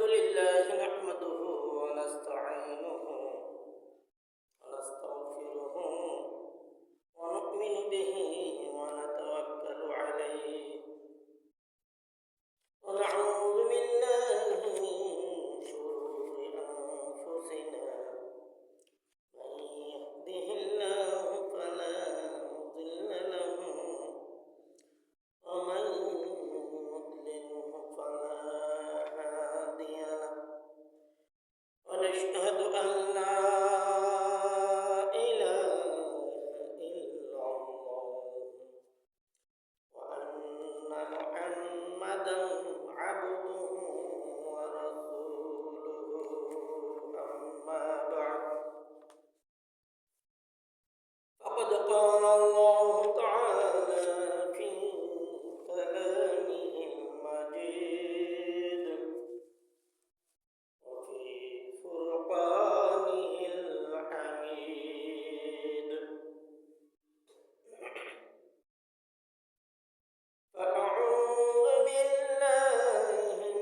لله نحمده ونستعينه ونستغفره ونؤمن به ونتوكل عليه ونعوذ بالله من شرور أنفسنا من يهده الله فلا مضل له ومن يضلله فلا هادي له ونشهد أن لا إله إلا الله وأن محمدا عبده ورسوله أما بعد فقد قال الله تعالى في كلامه المجيد وفي فرقانه الحميد فأعوذ بالله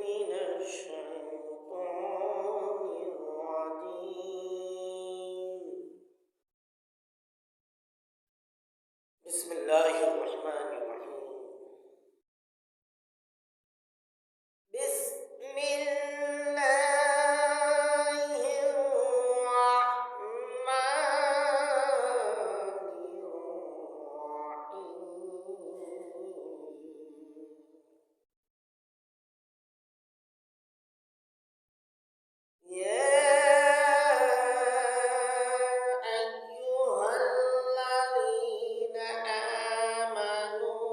من الشيطان الرجيم بسم الله الرحمن الرحيم بسم الله الرحمن الرحيم يا أيها الذين آمنوا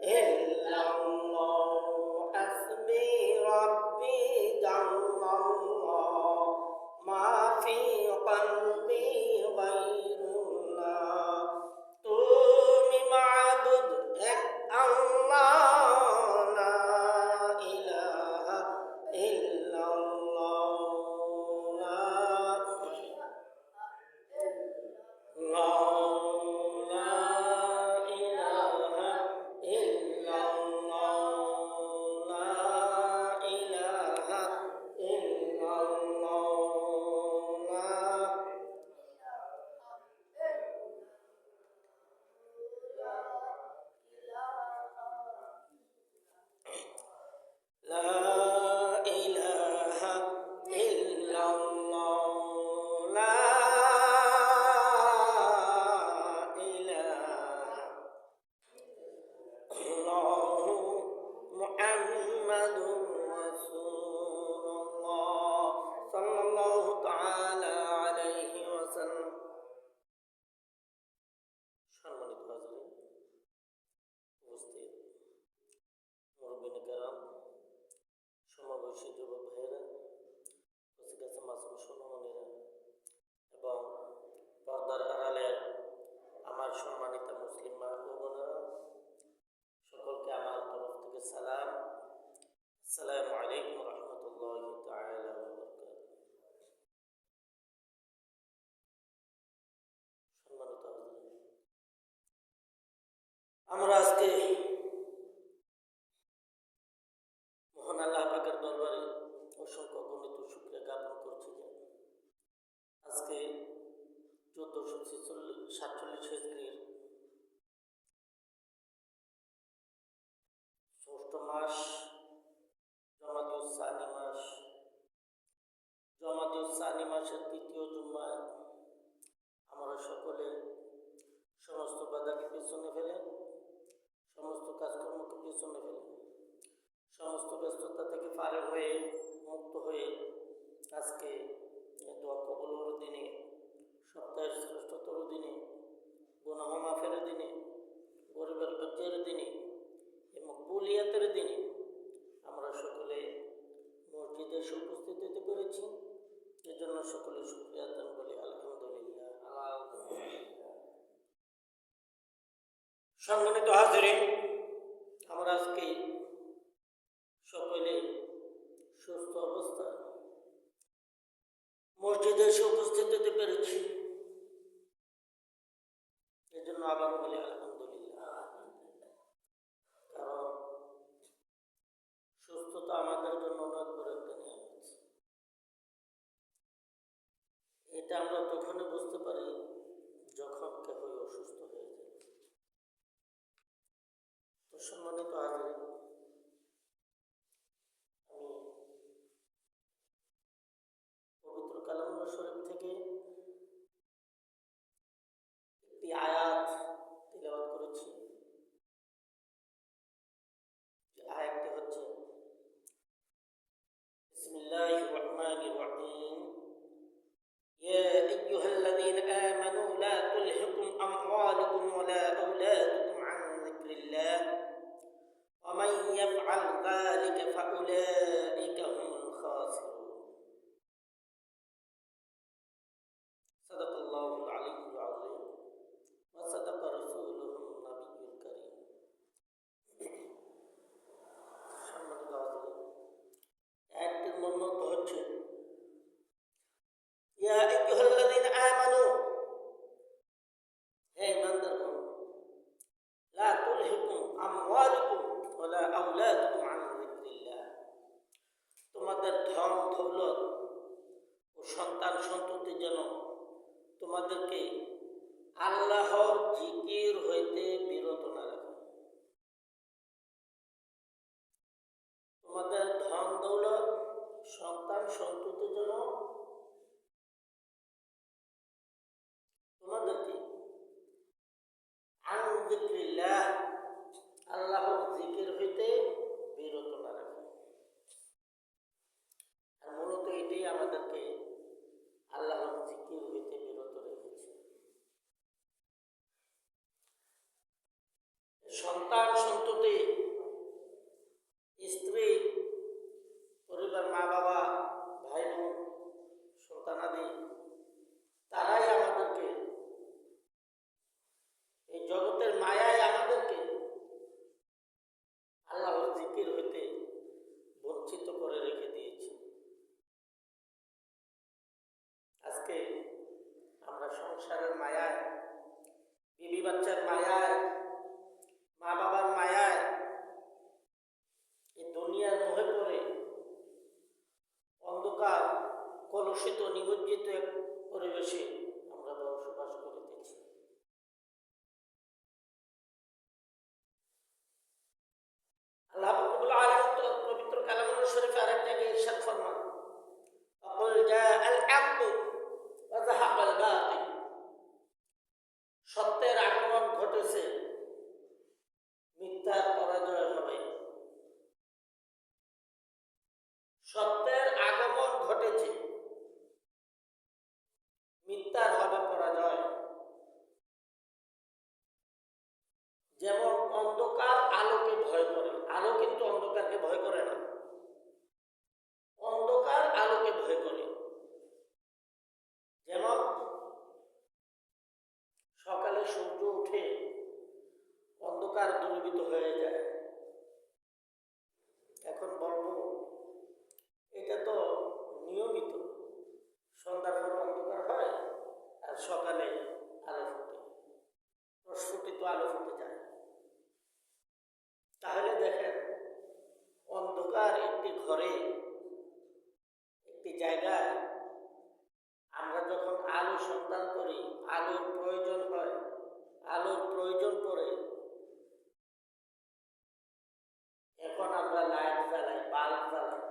إلا الله حسبي ربي جل الله ما في قلبي غير الله তুমি মাবুদ এক আল্লাহ লা ইলাহা ইল্লাল্লাহ লা সমাবেশী যুবক ভাইয়েরা, কাছে মাসুম সোনামণিরা এবং পর্দার আড়ালে আমার সম্মানিত মুসলিম মা ও বোনেরা, সকলকে আমার তরফ থেকে সালাম। আসসালামু আলাইকুম রহমতুল্লাহি তাআলা ওয়া বারাকাতুহু। সম্মানিত হাজিরিন, আমরা আজকে মহান আল্লাহ পাকের দরবারে অসংখ্য গণিত শুকরিয়া জ্ঞাপন করছি যে আজকে 1447 হিজরির ষষ্ঠ মাস জমাদিউস সানি মাসের তৃতীয় জুম্মায় আমরা সকলে সমস্ত বাধাকে পেছনে ফেলে, সমস্ত কাজকর্মকে পেছনে ফেলে, সমস্ত ব্যস্ততা থেকে পারে হয়ে মুক্ত হয়ে আজকে দোয়া কবুলের দিনে, সপ্তাহের শ্রেষ্ঠতর দিনে, গুনাহ মাফের দিনে, গরিবের লজ্জার দিনে, মকবুলিয়াতের দিনে আমরা সকলে মসজিদে উপস্থিত হতে পেরেছি। এজন্য সকলে শুকরিয়া আদান বলি আলহামদুলিল্লাহ। সম্মানিত হাজিরিন, আমরা আজকে সকলে সুস্থ অবস্থায় মসজিদে উপস্থিত হতে পেরেছি, এজন্য আবারও বলি আলহামদুলিল্লাহ। কারণ সুস্থতা আমাদের জন্য অনেক বড় একটা নিয়ামত। এটা আমরা তখনই বুঝতে পারি যখন কেউ অসুস্থ হয়ে যায়। তো সম্মানিত হাজিরিন, আমি পবিত্র কালামুল্লাহ শরীফ থেকে একটি আয়াত তিলাওয়াত করেছি। আয়াতটি হচ্ছে বিসমিল্লাহির রহমানির রহিম, ইয়া আইয়ুহাল্লাযীনা আমানু লা তুলহিকুম আমওয়ালুকুম ওয়ালা আওলাদুকুম আন যিকরিল্লাহ ওয়া মান ইয়াফআল যালিকা ফাউলাইকা হুমুল খাসিরুন। সাদাকাল্লাহুল আলিয়্যুল আযীম ওয়া সাদাকা রাসূলুহুন নাবিয়্যুল কারীম। সম্মানিত হাজিরিন, আয়াতটির মর্ম হচ্ছে ইয়া আইয়ুহাল্লাযীনা আমানু, হে ইমানদারগণ, লা তুলহিকুম আমওয়ালুকুম ওয়ালা আওলাদুকুম আন যিকরিল্লাহ, তোমাদের ধন দৌলত ও সন্তান সন্ততি যেন তোমাদেরকে আল্লাহর জিকির হইতে বিরত না রাখে। তোমাদের ধন দৌলত সন্তান সন্ততি যেন তোমাদেরকে আন যিকরিল্লাহ, আল্লাহর জিকির হইতে বিরত না রাখে। আর মূলত এটাই আমাদেরকে আল্লাহর জিকির হইতে বিরত রেখেছে। সন্তান সন্ততি, স্ত্রী, পরিবার, মা বাবা, ভাই বোন, সন্তানাদি, তারাই আমাদেরকে এই জগতের মায়ায় আমাদেরকে আল্লাহর জিকির হইতে বঞ্চিত করে রেখে দিয়েছে। আজকে আমরা সংসারের মায়ায়, বিবি বাচ্চার মায়ায়, মা বাবার মায়ায়, এই দুনিয়ার মোহে পড়ে অন্ধকার কলুষিত নিমজ্জিত এক পরিবেশে আমরা বসবাস করিতেছি। আল্লাহ রাব্বুল আলামিন পবিত্র কালামুল শরীফে আরেক জায়গায় ইরশাদ ফরমান, আকুল জাআল হক ওয়া যাহাকাল বাতিল, সত্যের আগমন ঘটেছে, মিথ্যার পরাজয় হবে। সত্যের আগমন ঘটেছে, মিথ্যার হবে পরাজয়। যেমন অন্ধকার আলোকে ভয় করে, আলো কিন্তু অন্ধকারকে ভয় করে না, অন্ধকার আলোকে ভয় করে। যেমন সকালে সূর্য উঠে অন্ধকার দূরীভূত হয়ে যায়। এখন বলবো এটা তো নিয়মিত, সন্ধ্যার পর অন্ধকার হয় আর সকালে আলো ফুটে, প্রস্ফুটিত আলো ফুটে যায়। তাহলে দেখেন, অন্ধকার একটি ঘরে, একটি জায়গায় আমরা যখন আলো সন্ধান করি, আলোর প্রয়োজন হয়, আলোর প্রয়োজন পড়ে, এখন আমরা লাইট জ্বালাই, বাল্ব জ্বালাই।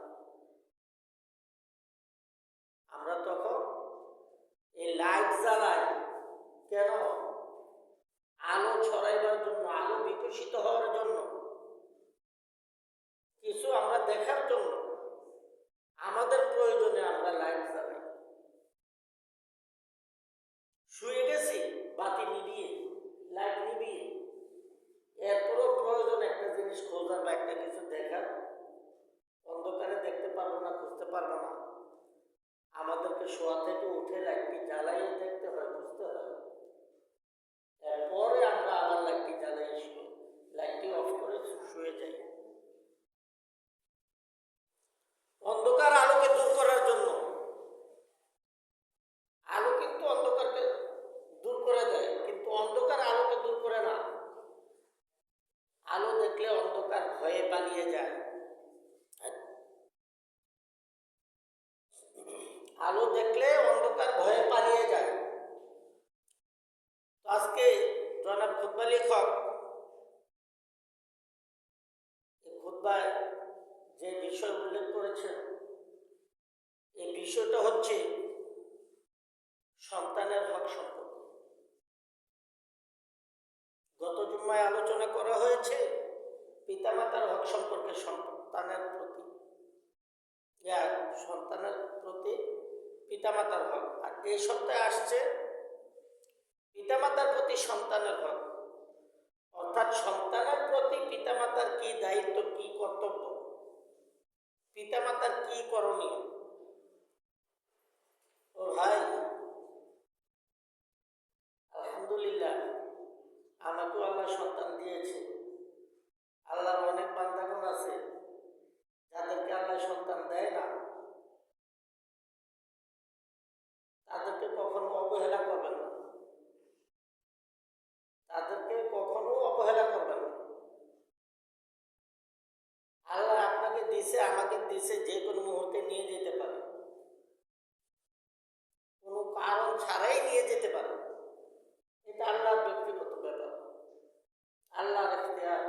আমরা তখন এই লাইট জ্বালাই কেন? আলো ছড়াইবার জন্য, আলো বিকশিত হওয়ার জন্য, কিছু আমরা দেখার জন্য, আমাদের প্রয়োজনে আমরা লাইট জ্বালাই। শুয়ে গেছি, বাতি নিভিয়ে, লাইট নিভিয়ে, এরপরও প্রয়োজন একটা জিনিস খোঁজার বা একটা কিছু দেখার, অন্ধকারে দেখতে পারবো না, খুঁজতে পারবো না, আমাদেরকে শোয়া থেকে উঠে লাইটটি জ্বালাইয়ে দেখতে হয়, বুঝতে হয়। এরপরে আমরা আবার লাইটটি জ্বালাই, শুয়ে লাইটটি অফ করে শুয়ে যাই। অন্ধকার আলোকে দূর করার জন্য, আলো কিন্তু অন্ধকারকে দূর করে দেয়, কিন্তু অন্ধকার আলোকে দূর করে না। আলো দেখলে অন্ধকার ভয়ে পালিয়ে যায়, আলো দেখলে অন্ধকার ভয়ে পালিয়ে যায়। তো আজকে জনাব খুতবা লেখক এই খুতবায় যে বিষয় উল্লেখ করেছেন, এই বিষয়টা হচ্ছে সন্তানের হক সম্পর্কে। গত জুম্মায় আলোচনা করা হয়েছে পিতামাতার হক সম্পর্কে, সন্তানের প্রতি, সন্তানের প্রতি পিতামাতার হক। আর এই সপ্তাহে আসছে পিতামাতার প্রতি সন্তানের হক, অর্থাৎ সন্তানের প্রতি পিতামাতার কি দায়িত্ব, কি কর্তব্য, পিতামাতার কি করণীয়। ও ভাই, আলহামদুলিল্লাহ আমাকেও আল্লাহ সন্তান দিয়েছে। আল্লাহর অনেক বান্দাগণ আছে যাদেরকে আল্লাহ সন্তান দেয় না, তাদেরকে কখনো অবহেলা করবেন না, তাদেরকে কখনো অবহেলা করবেন না। আল্লাহ আপনাকে দিছে, আমাকে দিছে, যে কোনো মুহূর্তে নিয়ে যেতে পারে, কোনো কারণ ছাড়াই নিয়ে যেতে পারে। এটা আল্লাহর ব্যক্তিগত ব্যাপার, আল্লাহর ইখতিয়ার।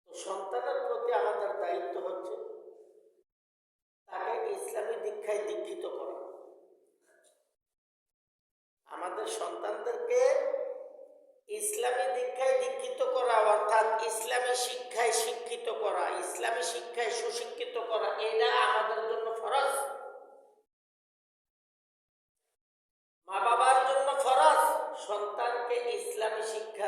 তো সন্তানের প্রতি আমাদের দায়িত্ব হচ্ছে তাকে ইসলামী দীক্ষায় দীক্ষিত করা। আমাদের সন্তানদেরকে ইসলামী দীক্ষায় দীক্ষিত করা, অর্থাৎ ইসলামী শিক্ষায় শিক্ষিত করা, ইসলামী শিক্ষায় সুশিক্ষিত করা, এটা আমাদের জন্য ফরজ। মা বাবার জন্য ফরজ সন্তানকে ইসলামী শিক্ষা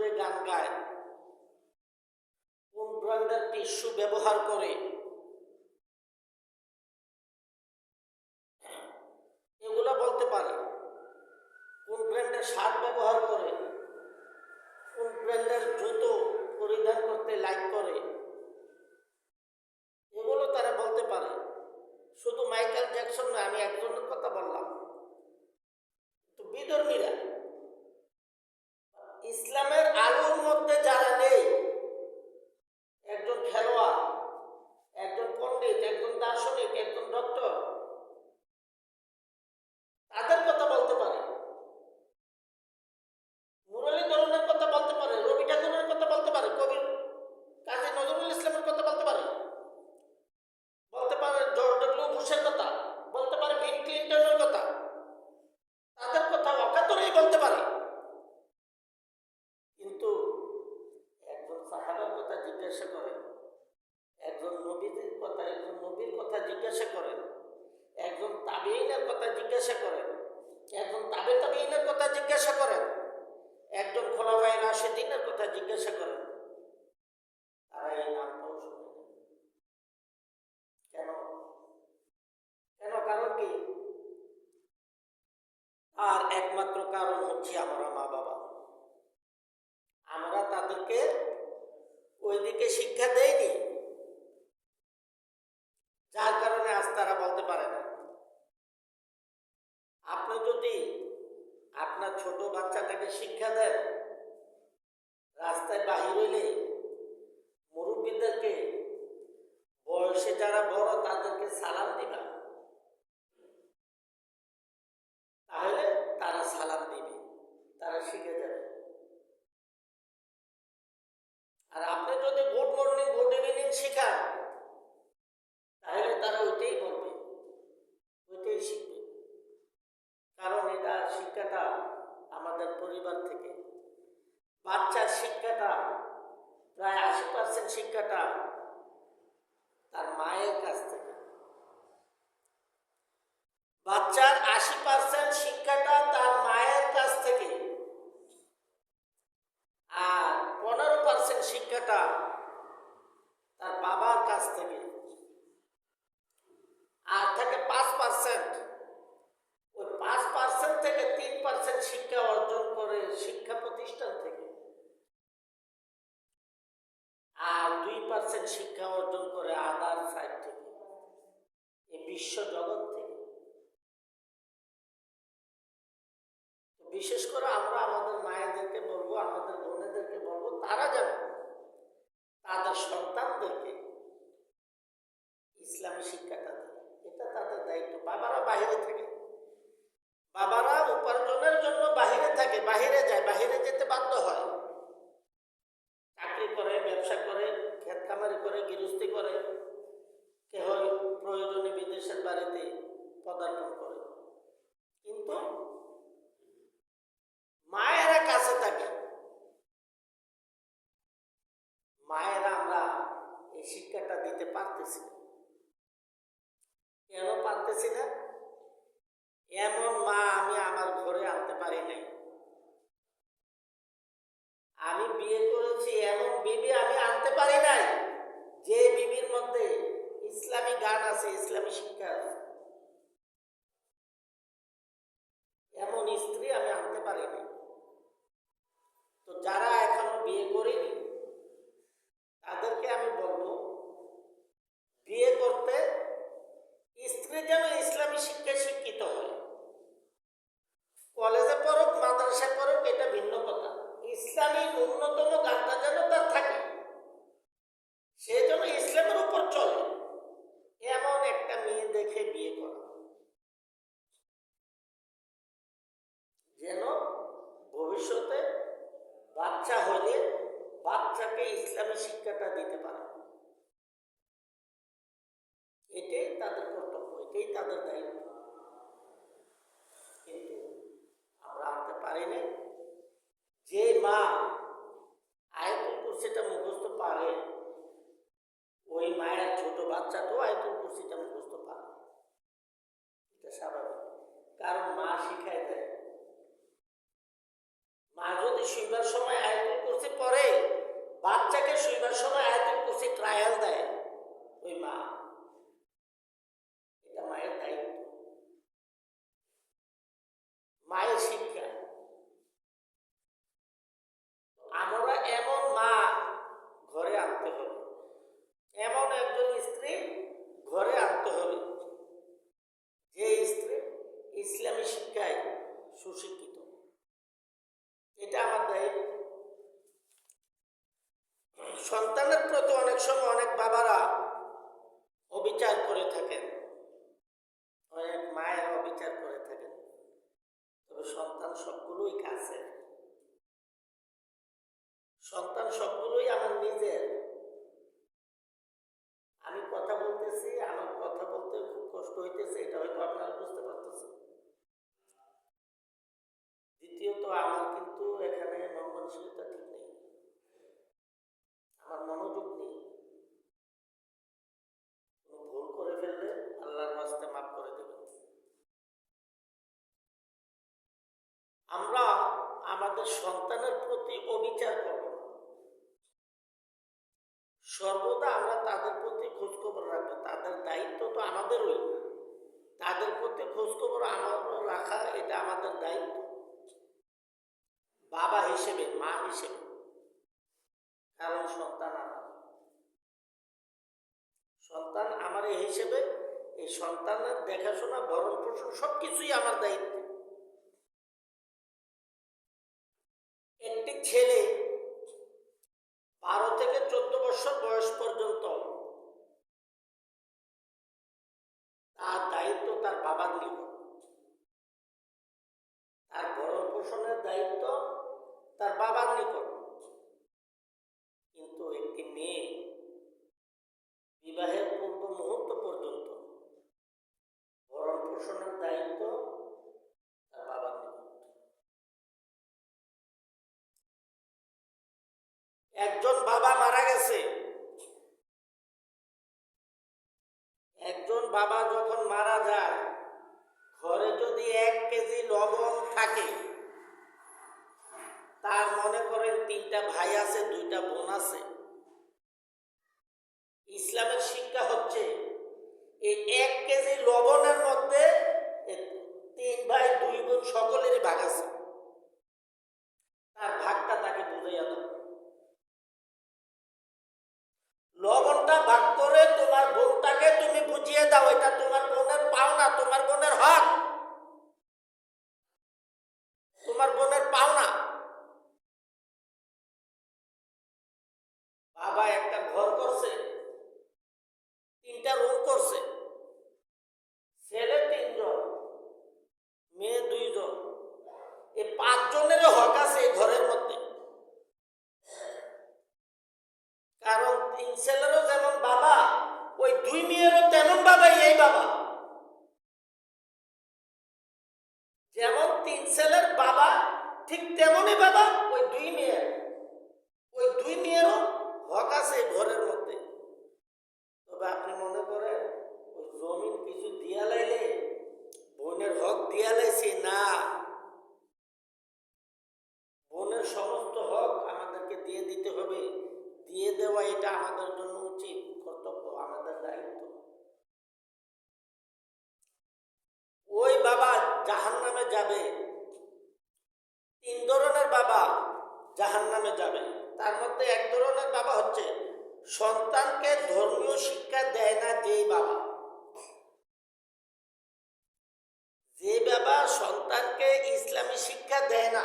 সুরে গান গায়, কোন ব্র্যান্ডের টিস্যু ব্যবহার করে, এগুলো বলতে পারে। কোন ব্র্যান্ডের শার্ট ব্যবহার করে, কোন ব্র্যান্ডের জুতো পরিধান করতে লাইক করে, এগুলো তারা বলতে পারে। শুধু মাইকেল জ্যাকসন না, আমি একজনের কথা বললাম। তো বিধর্মীরা, ইসলামের আলোর মধ্যে যারা নেই, একজন খেলোয়াড়, একজন পণ্ডিত, একজন দার্শনিক, একজন ডক্টর, তাদের কথা বলতে পারে। মুরলী ধরনের কথা বলতে পারে, রবি ঠাকুরের কথা বলতে পারে, কবি কাজী নজরুল ইসলামের কথা বলতে পারে, বলতে পারে জর্জ ডব্লিউ বুশের কথা, বলতে পারে বিল ক্লিন্টনের কথা, তাদের কথা অকাতরেই বলতে পারে। কিন্তু একজন সাহাবার কথা জিজ্ঞাসা করেন, একজন নবীদের কথা, একজন নবীর কথা জিজ্ঞাসা করেন, একজন তাবেঈনের কথা জিজ্ঞাসা করেন, একজন তাবে তাবেঈনের কথা জিজ্ঞাসা করেন, একজন খোলাফায়ে রাশিদিনের কথা জিজ্ঞাসা করেন, তারা এই নামটাও শুনে। কেন? কেন? কারণ কি? আর একমাত্র কারণ হচ্ছে আমরা মা বাবা। আমরা তাদেরকে ওইদিকে শিক্ষা দেয়নি, যার কারণে আজ তারা বলতে পারে না। আপনি যদি আপনার ছোট বাচ্চাটাকে শিক্ষা দেন, রাস্তায় বাহির হইলে মুরব্বীদেরকে, বয়সে যারা বড় তাদেরকে সালাম দিবা, তাহলে তারা সালাম দিবে, তারা শিখে যাবে। আর আপনি যদি গুড মর্নিং গুড ইভিনিং শেখান, তাহলে তারা ওইটাই বলবে, ওইটাই শিখবে। কারণ এটা শিক্ষাটা আমাদের পরিবার থেকে। বাচ্চার শিক্ষাটা প্রায় 80% শিক্ষাটা তার মায়ের কাছ থেকে। বাচ্চার 80% শিক্ষাটা তার মায়ের কাছ থেকে, আর 15% শিক্ষাটা তার বাবার কাছ থেকে, আর থাকে 5%। ওই 5% থেকে 3% শিক্ষা অর্জন করে শিক্ষা প্রতিষ্ঠান থেকে, আর 2% শিক্ষা অর্জন করে আদার সাইড থেকে, এই বিশ্ব জগৎ থেকে। বিশেষ করে আমরা আমাদের মায়েদেরকে বলবো, আমাদের বোনেদেরকে বলবো, তারা যেন তাদের সন্তানদেরকে ইসলামী শিক্ষাটা দেয়। এটা তাদের দায়িত্ব। বাবারা বাইরে থাকে, বাবারা উপার্জনের জন্য বাহিরে থাকে, বাহিরে যায়, বাহিরে যেতে বাধ্য হয়। চাকরি করে, ব্যবসা করে, ক্ষেত খামারি করে, গৃহস্থী করে, কেহ প্রয়োজনে বিদেশের বাড়িতে পদার্পণ করে। কিন্তু মায়েরা কাছে থাকে। মায়েরা আমরা এই শিক্ষাটা দিতে পারতেছি না। কেন পারতেছি না? এমন মা আমি আমার ঘরে আনতে পারি নাই। আমি বিয়ে করেছি, এমন বিবি আমি আনতে পারি নাই যে বিবির মধ্যে ইসলামী গান আছে, ইসলামী শিক্ষা আছে। এমন স্ত্রী আমি আনতে পারি নাই। তো যারা এখনো বিয়ে করেনি, তাদেরকে আমি বলবো, বিয়ে করতে স্ত্রী যেন ইসলামী শিক্ষায় শিক্ষিত হয়। কলেজে পড়ুক, মাদ্রাসায় পড়ুক, এটা ভিন্ন কথা। ইসলামী ন্যূনতম জ্ঞানটা যেন তার থাকে, সে যেন ইসলামের উপর চলে, এমন একটা মেয়ে দেখে বিয়ে করা, যেন ভবিষ্যতে বাচ্চা হলে বাচ্চাকে ইসলামী শিক্ষাটা দিতে পারে। এটাই তাদের কর্তব্য, এটাই তাদের দায়িত্ব। কিন্তু আমরা আনতে পারি না। যে মা আয়াতুল কুরসিটা মুখস্থ পারে, ওই মায়ের ছোট বাচ্চাটাও আয়াতুল কুরসিটা মুখস্থ পারে। এটা স্বাভাবিক, কারণ মা শিখায় দেয়। মা যদি শুইবার সময় আয়াতুল কুরসি পড়ে, বাচ্চাকে শুইবার সময় আয়াতুল কুরসি ট্রায়াল দেয় ওই মা, এটা মায়ের দায়িত্ব, মায়ের শিক্ষা। আমরা এমন মা ঘরে আনতে হবে, এমন একজন স্ত্রী ঘরে আনতে হবে যে স্ত্রী ইসলামী শিক্ষায় সুশিক্ষিত। এটা আমার দায়িত্ব। সন্তানের প্রতি অনেক সময় অনেক বাবারা অবিচার করে থাকেন, অনেক মায়ের অবিচার করে থাকেন, তবে সন্তান সবগুলোই কাছে, সন্তান সবগুলোই আমার নিজের। আমি কথা বলতেছি, আমার কথা বলতে খুব কষ্ট হইতেছে, এটা হয়তো আপনারা বুঝতে পারতেছেন। দ্বিতীয়ত, আমার কিন্তু এখানে মন মানসিকতা ঠিক নেই, আমার মনোযোগ নেই। কোনো ভুল করে ফেললে আল্লাহর রাস্তে মাফ করে দেবেন। আমরা আমাদের সন্তানের প্রতি অবিচার করব না, সর্বদা আমরা তাদের প্রতি খোঁজখবর রাখবো। তাদের দায়িত্ব তো আমাদেরই, তাদের প্রতি খোঁজখবর আমাদের রাখা, এটা আমাদের দায়িত্ব বাবা হিসেবে, মা হিসেবে। কারণ সন্তান আমার এই হিসেবে, এই সন্তানের দেখাশোনা, ভরণ পোষণ সবকিছুই আমার দায়িত্ব। একটি ছেলে 12 থেকে 14 বছর বয়স পর্যন্ত তার দায়িত্ব তার বাবার নিকট, তার ভরণ পোষণের দায়িত্ব তার বাবার নিকট। কিন্তু একটি মেয়ে বিবাহের পূর্ব মুহূর্ত পর্যন্ত ভরণ পোষণের দায়িত্ব তার বাবার নিকট। একজন বাবা মারা গেছে, একজন বাবা যখন মারা যায়, ঘরে যদি 1 কেজি লবণ থাকে, তার মনে করেন 3টা ভাই আছে, 2টা বোন আছে। ইসলামের শিক্ষা হচ্ছে এই 1 কেজি লবণের মধ্যে 3 ভাই 2 বোন সকলেরই ভাগ আছে, তার ভাগটা তাকে বুঝাইয়া দাও। লবণটা ভাগ করে তোমার বোনটাকে তুমি বুঝিয়ে দাও, এটা তোমার বোনের পাওনা, তোমার বোনের হক, তোমার বোনের পাওনা। বাবা একটা ঘর করছে, 3টা রুম করছে, ছেলে 3 জন, মেয়ে 2 জন, এই 5 জনের হক আছে এই ঘরের মধ্যে। কারণ 3 ছেলেরও যেমন বাবা, ওই 2 মেয়েরও তেমন বাবাই এই বাবা। যেমন 3 ছেলের বাবা, ঠিক তেমনই বাবা ওই 2 মেয়ের, ওই 2 মেয়েরও হক আছে ঘরের মধ্যে। তবে আপনি মনে করেন ওই জমিন কিছু দিয়া লাইলে বোনের হক দিয়া লাইছে না, বোনের সমস্ত হক আমাদেরকে দিয়ে দিতে হবে, দিয়ে দেওয়া এটা আমাদের জন্য উচিত, কর্তব্য, আমাদের দায়িত্ব। ওই বাবা জাহান্নামে যাবে। 3 ধরনের বাবা জাহান্নামে যাবে। তার মধ্যে 1 ধরনের বাবা হচ্ছে সন্তানকে ধর্মীয় শিক্ষা দেয় না যেই বাবা, যে বাবা সন্তানকে ইসলামী শিক্ষা দেয় না,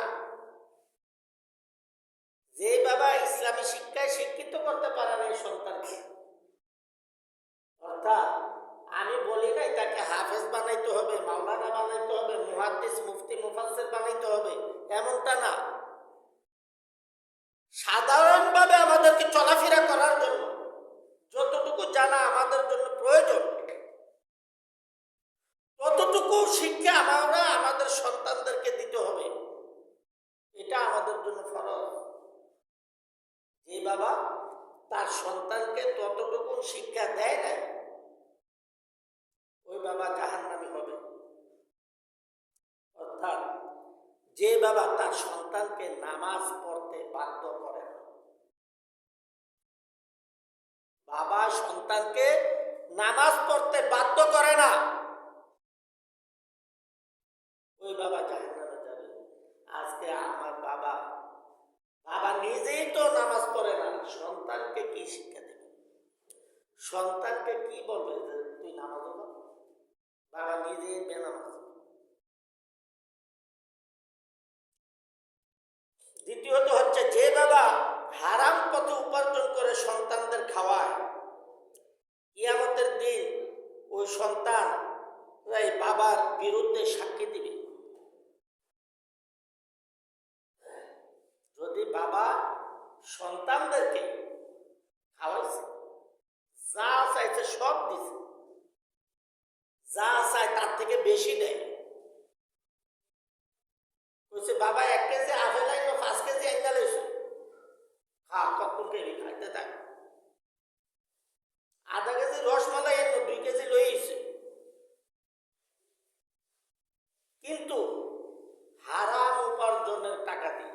যে বাবা ইসলামী শিক্ষায় শিক্ষিত করতে পারে না এই সন্তানকে। অর্থাৎ আমি বলি নাই তাকে হাফেজ বানাইতে হবে, মাওলানা বানাইতে হবে, মুহাদ্দিস, মুফতি, মুফাসসির বানাইতে হবে, এমনটা না। সাধারণভাবে আমাদেরকে চলাফেরা করার জন্য যতটুকু জানা আমাদের জন্য প্রয়োজন, ততটুকু শিক্ষা আমরা আমাদের সন্তানদেরকে দিতে হবে। এটা আমাদের জন্য ফরজ। যে বাবা তার সন্তানকে ততটুকু শিক্ষা দেয় না, ওই বাবা জাহান্নামী হবে। অর্থাৎ যে বাবা বাবা তার সন্তানকে নামাজ পড়তে বাধ্য করে না, বাবা সন্তানকে নামাজ পড়তে বাধ্য করে না, ওই বাবা জাহান্নামে যাবে। আজকে আমার বাবা নিজেই তো নামাজ পড়ে না, সন্তানকে কি শিক্ষা দেবে? সন্তানকে কি বলবে যে তুই নামাজ পড়? বাবা নিজেই বেনামাজ। দ্বিতীয়ত হচ্ছে, যে বাবা হারাম পথে উপার্জন করে সন্তানদের খাওয়ায়, কিয়ামতের দিন ওই সন্তান বাবার বিরুদ্ধে সাক্ষী দিবে। যদি বাবা সন্তানদেরকে খাওয়াইছে, যা চাইছে সব দিছে, যা চায় তার থেকে বেশি দেয়, বলছে বাবা 1 কেজি আপেল আইলো 5 কেজি আইনাল এসে খা, কখন কেবি খাইতে থাক। আধা কেজি রসমালাই আইলো 2 কেজি লই এসে, কিন্তু হারাম উপার্জনের টাকা দিয়ে,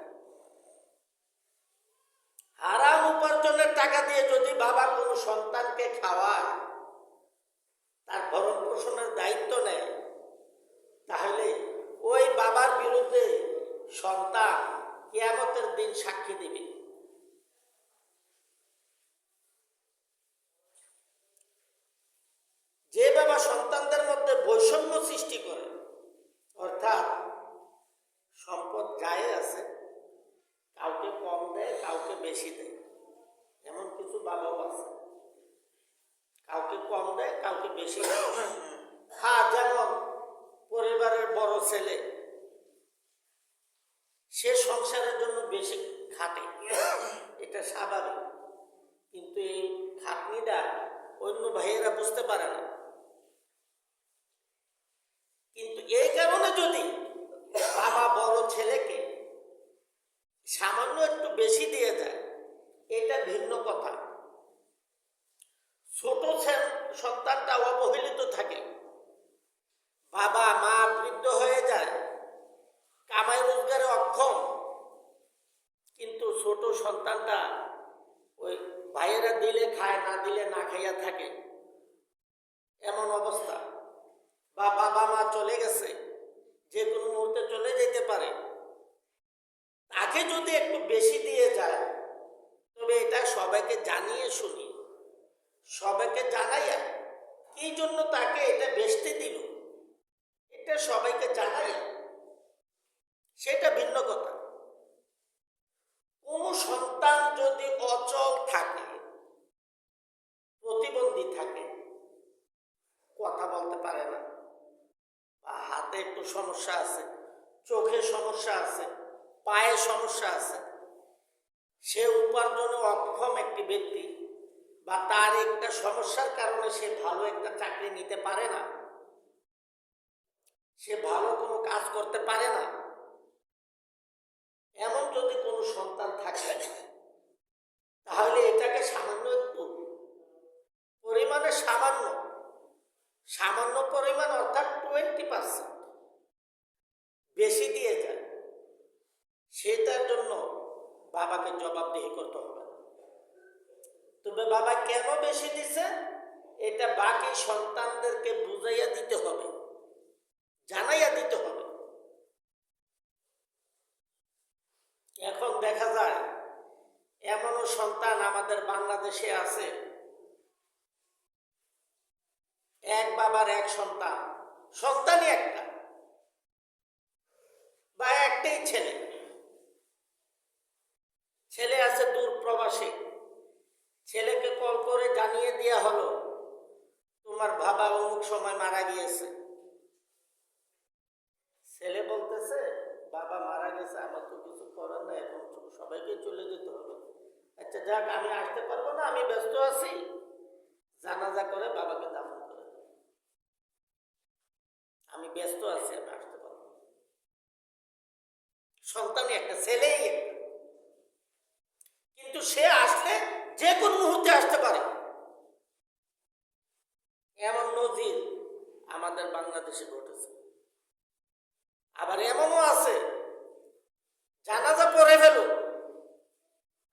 হারাম উপার্জনের টাকা দিয়ে যদি বাবা কোনো সন্তানকে খাওয়ায়, তার ভরণ পোষণের দায়িত্ব নেয়, তাহলে ওই বাবার বিরুদ্ধে সন্তান কিয়ামতের দিন সাক্ষী দিবে। যে বাবা সন্তানদের মধ্যে বৈষম্য সৃষ্টি করে, অর্থাৎ সম্পদ যাই আছে কাউকে কম দেয়, কাউকে বেশি দেয়, এমন কিছু বাবাও আছে, কাউকে কম দেয়, কাউকে বেশি দেয়। হ্যাঁ, যেমন পরিবারের বড় ছেলে, সে সংসারের জন্য বেশি খাটে, এটা স্বাভাবিক, কিন্তু এই খাটনিটা অন্য ভাইয়েরা বুঝতে পারে না। কিন্তু এই কারণে যদি বাবা বড় ছেলেকে সামান্য একটু বেশি দিয়ে যায়, এটা ভিন্ন কথা। ছোট সন্তানটা অবহেলিত থাকে, বাবা মা বৃদ্ধ হয়ে যায়, কামাই রোজগারে অক্ষম, কিন্তু ছোট সন্তানটা ওই ভাইয়েরা দিলে খায়, না দিলে না খাইয়া থাকে, এমন অবস্থা। বা বাবা মা চলে গেছে, যে কোনো মুহূর্তে চলে যেতে পারে, তাকে যদি একটু বেশি দিয়ে যায়, তবে এটা সবাইকে জানিয়ে শুনি, সবাইকে জানাইয়া কি জন্য তাকে এটা বেচতে দিল, এটা সবাইকে জানাইয়া, সেটা ভিন্ন কথা। কোন সন্তান যদি অচল থাকে, প্রতিবন্ধী থাকে, কথা বলতে পারে না, বা হাতে একটু সমস্যা আছে, চোখে সমস্যা আছে, পায়ে সমস্যা আছে, সে উপার্জনে অক্ষম একটি ব্যক্তি, বা তার একটা সমস্যার কারণে সে ভালো একটা চাকরি নিতে পারে না, সে ভালো কোনো কাজ করতে পারে না, এমন যদি কোনো সন্তান থাকে, তাহলে এটাকে সামান্য একটু পরিমাণে, সামান্য পরিমাণ, অর্থাৎ 20% বেশি দিয়ে যায়, সেটার জন্য বাবাকে জবাবদিহি করতে হবে। তবে বাবা কেন বেশি দিছে, এটা বাকি সন্তানদেরকে বুঝাইয়া দিতে হবে, জানাইয়া দিতে হবে। এখন দেখা যায় এমনও সন্তান আমাদের বাংলাদেশে আছে, এক বাবার এক সন্তান, সন্তানই একটা, বা একটাই ছেলে, ছেলে আছে দূর প্রবাসী, ছেলেকে কল করে জানিয়ে দেওয়া হলো তোমার বাবা অমুক সময় মারা গিয়েছে। ছেলে বলতেছে বাবা মারা গেছে, আমার তো কিছু করার নাই, এখন সবাইকে চলে যেতে হবে। আচ্ছা যাক, আমি আসতে পারবো না, আমি ব্যস্ত আছি, জানাজা করে বাবাকে দাফন করে, আমি ব্যস্ত আছি, আমি আসতে পারবো না। সন্তানই একটা, ছেলেই একটা, কিন্তু সে আসলে যে কোন মুহূর্তে আসতে পারে, এমন নজির আমাদের বাংলাদেশে ঘটেছে। আবার এমনও আছে জানাজা পড়ে ফেলুন,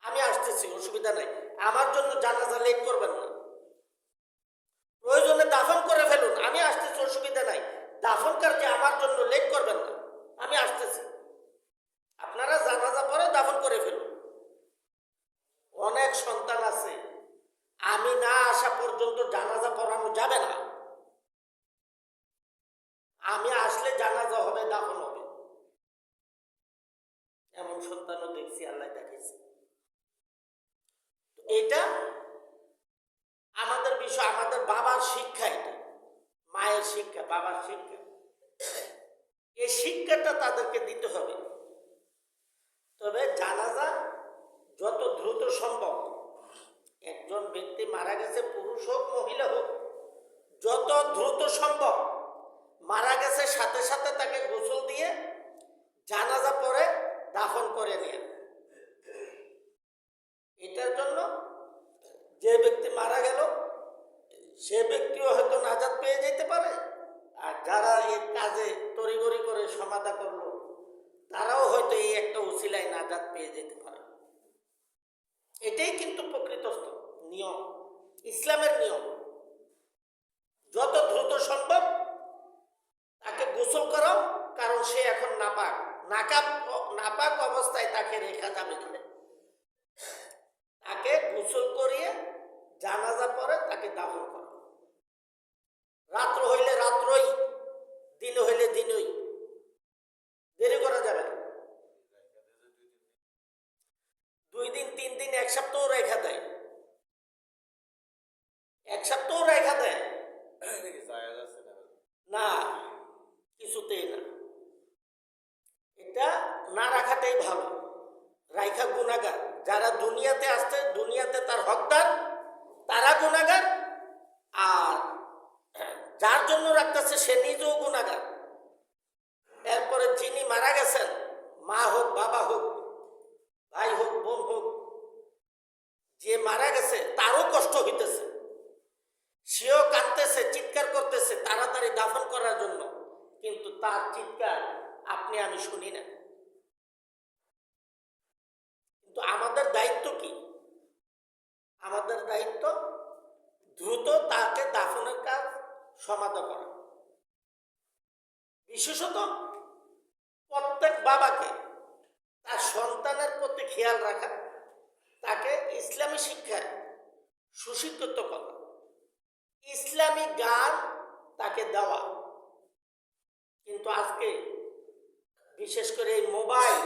আমি আসতেছি, অসুবিধা নাই, আমার জন্য জানাজা লেট করবেন না। প্রয়োজনে দাফন করে ফেলুন, আমি আসতেছি, অসুবিধা নাই, দাফন কার্যে আমার জন্য লেট করবেন না, আমি আসতেছি। আপনারা জানাজা পরে দাফন করে ফেলুন। অনেক সন্তান আছে, আমি না আসা পর্যন্ত জানাজা পড়ানো যাবে না, আমি আসলে জানাজা হবে, দাফন হবে। এমন সন্তানও দেখছি, আল্লাহ দেখেছে। এটা আমাদের বিষয়, আমাদের বাবার শিক্ষা, এটা মায়ের শিক্ষা, বাবার শিক্ষা। এই শিক্ষাটা তাদেরকে দিতে হবে। তবে জানাজা যত দ্রুত সম্ভব, একজন ব্যক্তি মারা গেছে, পুরুষ হোক মহিলা হোক, যত দ্রুত সম্ভব মারা গেছে সাথে সাথে তাকে গোসল দিয়ে জানাজা পরে দাফন করে নেয়। এটার জন্য যে ব্যক্তি মারা গেল সে ব্যক্তিও হয়তো নাজাত পেয়ে যেতে পারে, আর যারা এই কাজে তড়িঘড়ি করে সমাধা করলো তারাও হয়তো এই একটা উসিলায় নাজাত পেয়ে যেতে পারে। এটাই কিন্তু প্রকৃতস্থ নিয়ম, ইসলামের নিয়ম। যত দ্রুত সম্ভব তাকে গোসল করাও, কারণ সে এখন নাপাক, নাপাক অবস্থায় তাকে রেখা যাবে না। তাকে গোসল করিয়ে জানাজা পরে তাকে দাফন করা। রাত্র হইলে রাত্রই, দিন হইলে দিনই, দেরি করা যাবে না। 2 দিন 3 দিন 1 সপ্তাহ রেখা দেয়, 1 সপ্তাহ রেখা দেয় না, কিছুতেই না। এটা না রাখাটাই ভালো। রাইখা গুনাহগার, যারা দুনিয়াতে আসছে, দুনিয়াতে তার হকদার, তারা গুনাহগার, আর যার জন্য রাখতেছে সে নিজেও গুনাহগার। এরপরে যিনি মারা গেছেন, মা হোক, বাবা হোক, ভাই হোক, বোন হোক, যে মারা গেছে তারও কষ্ট হইতেছে, সেও কাঁদতেছে, চিৎকার করতেছে তাড়াতাড়ি দাফন করার জন্য, কিন্তু তার চিৎকার আপনি আমি শুনি না। কিন্তু আমাদের দায়িত্ব কি? আমাদের দায়িত্ব দ্রুত তাকে দাফনের কাজ সমাধা করা। বিশেষত প্রত্যেক বাবাকে তার সন্তানের প্রতি খেয়াল রাখা, তাকে ইসলামী শিক্ষায় সুশিক্ষিত করা, ইসলামী গান তাকে দেওয়া। কিন্তু আজকে বিশেষ করে এই মোবাইল,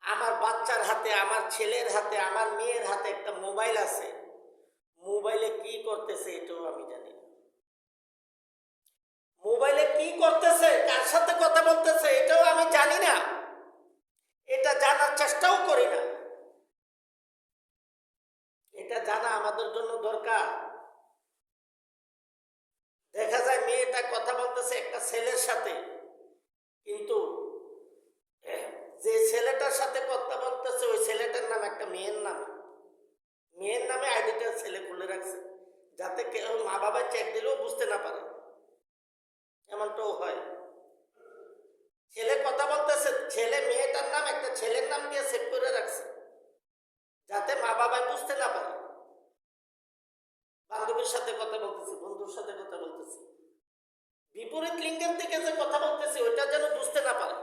আমার বাচ্চার হাতে, আমার ছেলের হাতে, আমার মেয়ের হাতে একটা মোবাইল আছে, মোবাইলে কি করতেছে এটাও আমি জানি না। মোবাইলে কি করতেছে, কার সাথে কথা বলতেছে এটাও আমি জানি না, এটা জানার চেষ্টাও করি না। এটা জানা আমাদের জন্য দরকার। দেখা যায় মেয়েটা কথা বলতেছে একটা ছেলের সাথে, কিন্তু যে ছেলেটার সাথে কথা বলতেছে ওই ছেলেটার নাম একটা মেয়ের নাম, মেয়ের নামে আইডিটা ছেলে খুলে রাখছে, যাতে কেউ মা বাবা চেক দিলেও বুঝতে না পারে। এমনটাও হয়। ছেলে কথা বলতেছে, ছেলে মেয়েটার নাম একটা ছেলের নাম দিয়ে সেভ করে রাখছে, যাতে মা বাবা বুঝতে না পারে। বান্ধবীর সাথে কথা বলতেছে, বন্ধুর সাথে কথা বলতেছে, বিপরীত লিঙ্গের থেকে যে কথা বলতেছে ওইটা যেন বুঝতে না পারে।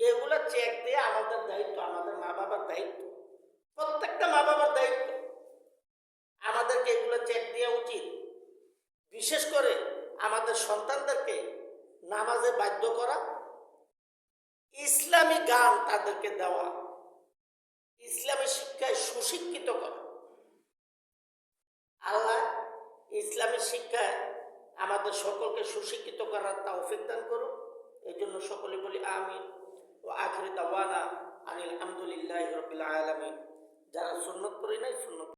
এগুলা চেক দিয়ে আমাদের দায়িত্ব, আমাদের মা বাবার দায়িত্ব, প্রত্যেকটা মা বাবার দায়িত্ব, আমাদেরকে এগুলো চেক দেওয়া উচিত। বিশেষ করে আমাদের সন্তানদেরকে নামাজে বাধ্য করা, ইসলামী গান তাদেরকে দেওয়া, ইসলামী শিক্ষায় সুশিক্ষিত করা। আল্লাহ ইসলামী শিক্ষায় আমাদের সকলকে সুশিক্ষিত করার তৌফিক দান করুন। এই জন্য সকলে বলি আমিন। ও আখিরি দাওয়ানা আনিল হামদুলিল্লাহি রাব্বিল আলামিন। যারা সুন্নত পড়ি নাই, সুন্নত